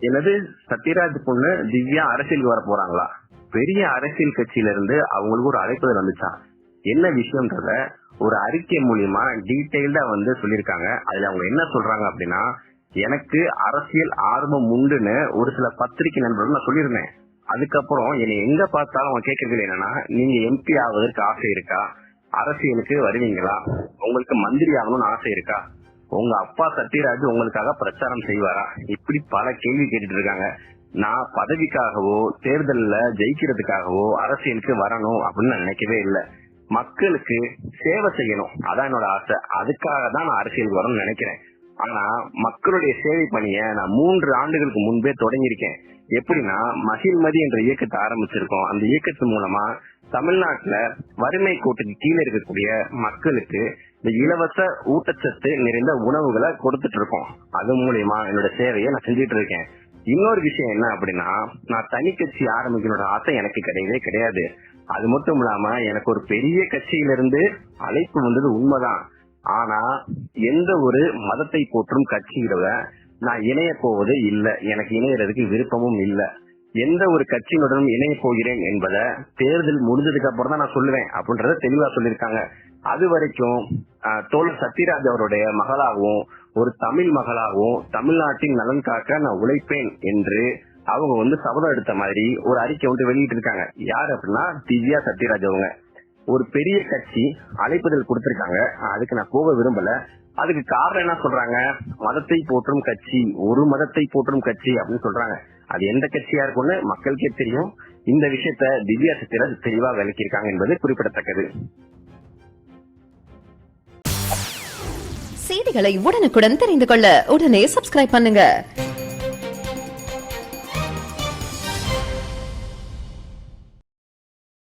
எனது சத்யராஜ் பொண்ணு திவ்யா அரசியலுக்கு வர போறாங்களா? பெரிய அரசியல் கட்சியில இருந்து அவங்களுக்கு ஒரு அழைப்புதல் வந்துச்சா? என்ன விஷயம்ன்றத ஒரு அறிக்கை மூலியமா டீடைல்டா சொல்லிருக்காங்க. அதுல அவங்க என்ன சொல்றாங்க அப்படின்னா, எனக்கு அரசியல் ஆர்வம் உண்டுன்னு ஒரு சில பத்திரிகை நண்பர்கள் நான் சொல்லியிருந்தேன். அதுக்கப்புறம் என்னை எங்க பார்த்தாலும் அவங்க கேட்கறது என்னன்னா, நீங்க எம்பி ஆவதற்கு ஆசை இருக்கா? அரசியலுக்கு வருவீங்களா? உங்களுக்கு மந்திரி ஆகணும்னு ஆசை இருக்கா? உங்க அப்பா சத்யராஜ் உங்களுக்காக பிரச்சாரம் செய்வாரா? இப்படி பல கேள்வி கேட்டுட்டு இருக்காங்க. நான் பதவிக்காகவோ தேர்தல்ல ஜெயிக்கிறதுக்காகவோ அரசியலுக்கு வரணும் அப்படின்னு நான் நினைக்கவே இல்லை. மக்களுக்கு சேவை செய்யணும், அதான் என்னோட ஆசை. அதுக்காக தான் நான் அரசியலுக்கு வரணும்னு நினைக்கிறேன். ஆனா மக்களுடைய சேவை பணியை நான் 3 ஆண்டுகளுக்கு முன்பே தொடங்கியிருக்கேன். எப்படின்னா, மகிழ்மதி என்ற இயக்கத்தை ஆரம்பிச்சிருக்கோம். அந்த இயக்கத்தின் மூலமா தமிழ்நாட்டுல வறுமை கோட்டுக்கு கீழே இருக்கக்கூடிய மக்களுக்கு இந்த இலவச ஊட்டச்சத்து நிறைந்த உணவுகளை கொடுத்துட்டு இருக்கோம். அது மூலியமா என்னோட சேவையை நான் செஞ்சுட்டு இருக்கேன். இன்னொரு விஷயம் என்ன அப்படின்னா, நான் தனி கட்சி ஆரம்பிக்கணும்னு ஆசை எனக்கு கிடையவே கிடையாது. அது மட்டும் இல்லாம எனக்கு ஒரு பெரிய கட்சியிலிருந்து அழைப்பு வந்தது உண்மைதான். ஆனா எந்த ஒரு மதத்தை போற்றும் கட்சியில நான் இணைய போவது இல்லை. எனக்கு இணையறதுக்கு விருப்பமும் இல்லை. எந்த ஒரு கட்சியினுடன் இணைய போகிறேன் என்பதை தேர்தல் முடிஞ்சதுக்கு அப்புறம் தான் நான் சொல்லுவேன் அப்படின்றத தெளிவா சொல்லியிருக்காங்க. அது வரைக்கும் தோழர் சத்யராஜ் அவருடைய மகளாகவும் ஒரு தமிழ் மகளாகவும் தமிழ்நாட்டின் நலன் காக்க நான் உழைப்பேன் என்று அவங்க சபதம் எடுத்த மாதிரி ஒரு அறிக்கை வெளியிட்டு இருக்காங்க. யாரு அப்படின்னா, திவ்யா சத்யராஜ். அவங்க ஒரு பெரிய கட்சி அழைப்புதல் கொடுத்திருக்காங்க. அதுக்கு நான் போக விரும்பல. அதுக்கு காரணம் என்ன சொல்றாங்க, மதத்தை போற்றும் கட்சி, ஒரு மதத்தை போற்றும் கட்சி அப்படின்னு சொல்றாங்க. அது எந்த கட்சியா இருக்கும்னு மக்களுக்கே தெரியும். இந்த விஷயத்த திவ்யா சத்யராஜ் தெளிவா விளக்கியிருக்காங்க என்பது குறிப்பிடத்தக்கது. செய்திகளை உடனுக்குடன் தெரிந்து கொள்ள உடனே சப்ஸ்கிரைப் பண்ணுங்க.